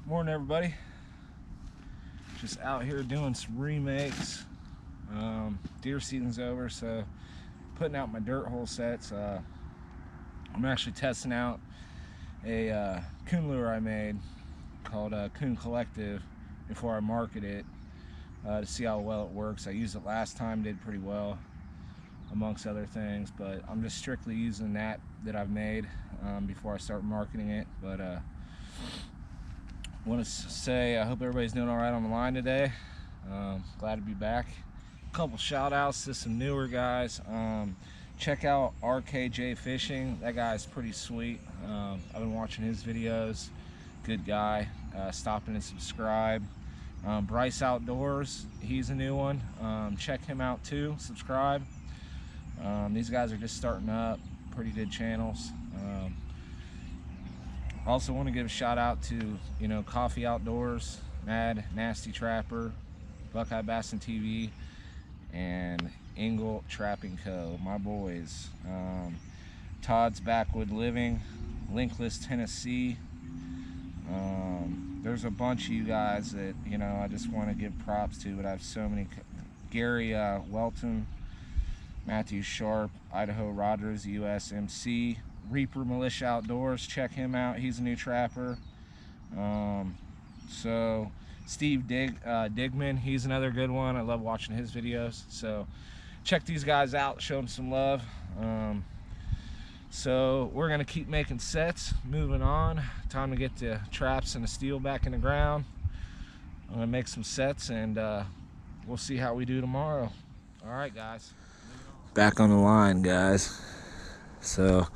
Morning, everybody. Just out here doing some remakes. Deer season's over, so putting out my dirt hole sets. I'm actually testing out a coon lure I made called Coon Collective before I market it to see how well it works. I used it last time, did pretty well amongst other things, but I'm just strictly using that I've made before I start marketing it. But want to say I hope everybody's doing all right on the line today. Glad to be back. A couple shout outs to some newer guys. Check out RKJ Fishing. That guy's pretty sweet. I've been watching his videos. Good guy. Stop in and subscribe. Bryce Outdoors, he's a new one. Check him out too. Subscribe. These guys are just starting up. Pretty good channels. Also want to give a shout out to, Coffee Outdoors, Mad Nasty Trapper, Buckeye Bassin TV, and Ingle Trapping Co. My boys. Todd's Backwood Living, Linkless, Tennessee. There's a bunch of you guys that, I just want to give props to, but I have so many. Gary Welton, Matthew Sharp, Idaho Rogers, USMC, Reaper Militia Outdoors, check him out, he's a new trapper. So Steve Digman, he's another good one. I love watching his videos, so check these guys out, show them some love. So we're gonna keep making sets. Moving on, time to get the traps and the steel back in the ground. I'm gonna make some sets, and we'll see how we do tomorrow. All right, guys, back on the line, guys. So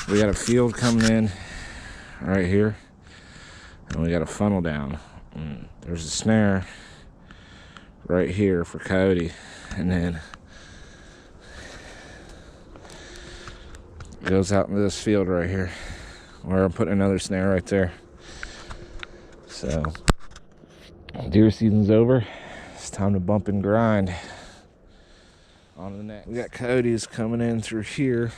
we got a field coming in right here, and we got a funnel down. And there's a snare right here for coyote, and then it goes out into this field right here where I'm putting another snare right there. So deer season's over, it's time to bump and grind on to the next. We got coyotes coming in through here,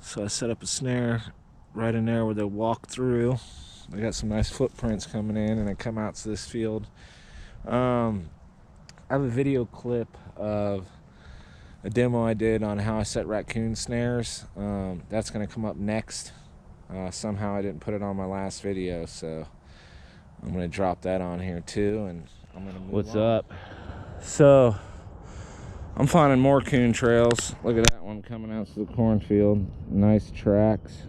so I set up a snare right in there where they walk through. I got some nice footprints coming in, and they come out to this field. I have a video clip of a demo I did on how I set raccoon snares. That's going to come up next. Somehow I didn't put it on my last video, so I'm going to drop that on here too, and I'm going to move on. What's up? So I'm finding more coon trails. Look at that one coming out to the cornfield. Nice tracks.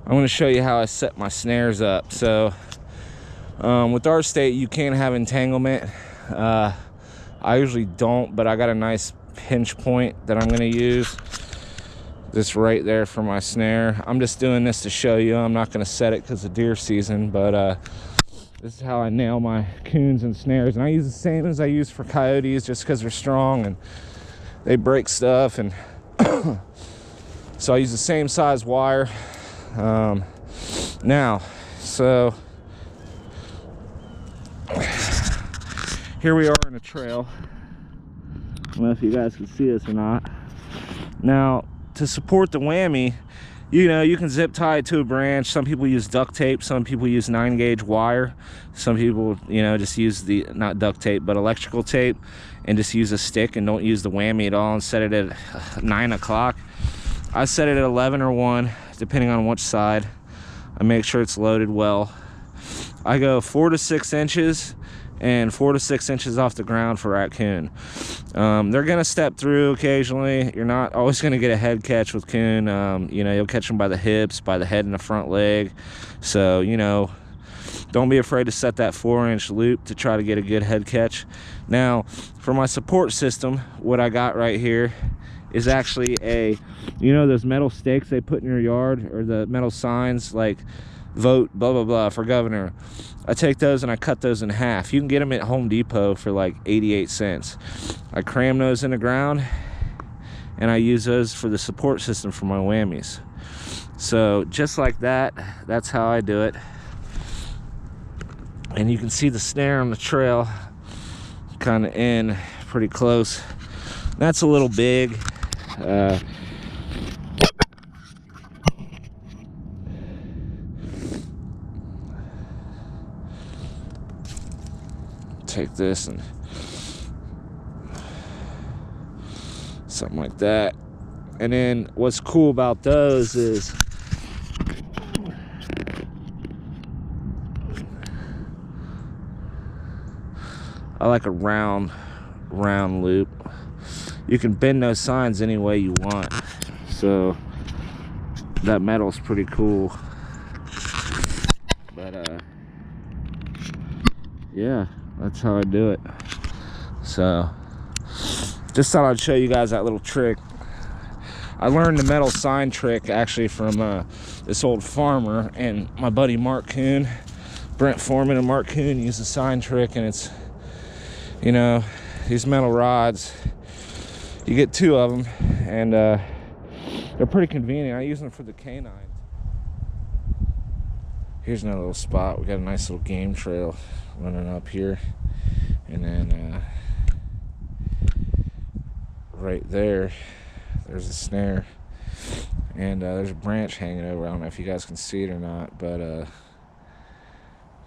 I'm going to show you how I set my snares up. So with our state, you can't have entanglement. I usually don't, but I got a nice pinch point that I'm going to use. This right there for my snare. I'm just doing this to show you. I'm not going to set it because of deer season, but this is how I nail my coons and snares. And I use the same as I use for coyotes, just because they're strong and they break stuff. And so I use the same size wire. Now, so here we are in a trail. I don't know if you guys can see this or not. Now, to support the whammy, you can zip tie it to a branch. Some people use duct tape. Some people use 9-gauge wire. Some people, just use not duct tape, but electrical tape, and just use a stick and don't use the whammy at all and set it at 9 o'clock. I set it at 11 or 1, depending on which side. I make sure it's loaded well. I go 4 to 6 inches and 4 to 6 inches off the ground for raccoon. They're gonna step through occasionally. You're not always gonna get a head catch with coon. You'll catch them by the hips, by the head and the front leg. So, don't be afraid to set that 4-inch loop to try to get a good head catch. Now, for my support system, what I got right here is actually those metal stakes they put in your yard, or the metal signs like vote blah blah blah for governor. I take those and I cut those in half. You can get them at Home Depot for like 88 cents. I cram those in the ground, and I use those for the support system for my whammies. So just like that, that's how I do it. And you can see the snare on the trail kind of in pretty close. That's a little big. take this and something like that. And then what's cool about those is I like a round loop. You can bend those signs any way you want, so that metal's pretty cool. But yeah, that's how I do it. So just thought I'd show you guys that little trick. I learned the metal sign trick actually from this old farmer and my buddy Mark Coon. Brent Foreman and Mark Coon use the sign trick, and it's, you know, these metal rods, you get 2 of them, and they're pretty convenient. I use them for the canines. Here's another little spot. We got a nice little game trail running up here, and then right there's a snare, and there's a branch hanging over. I don't know if you guys can see it or not, but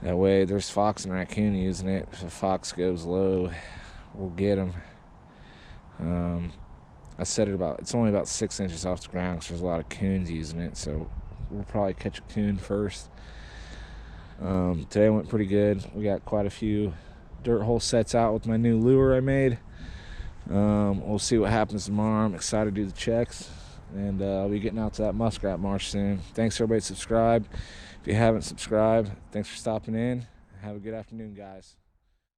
that way there's fox and raccoon using it. If a fox goes low, we'll get him. I set it it's only about 6 inches off the ground because there's a lot of coons using it, so we'll probably catch a coon first. Today went pretty good. We got quite a few dirt hole sets out with my new lure I made. We'll see what happens tomorrow. I'm excited to do the checks, and I'll be getting out to that muskrat marsh soon. Thanks everybody, subscribe if you haven't subscribed. Thanks for stopping in. Have a good afternoon, guys.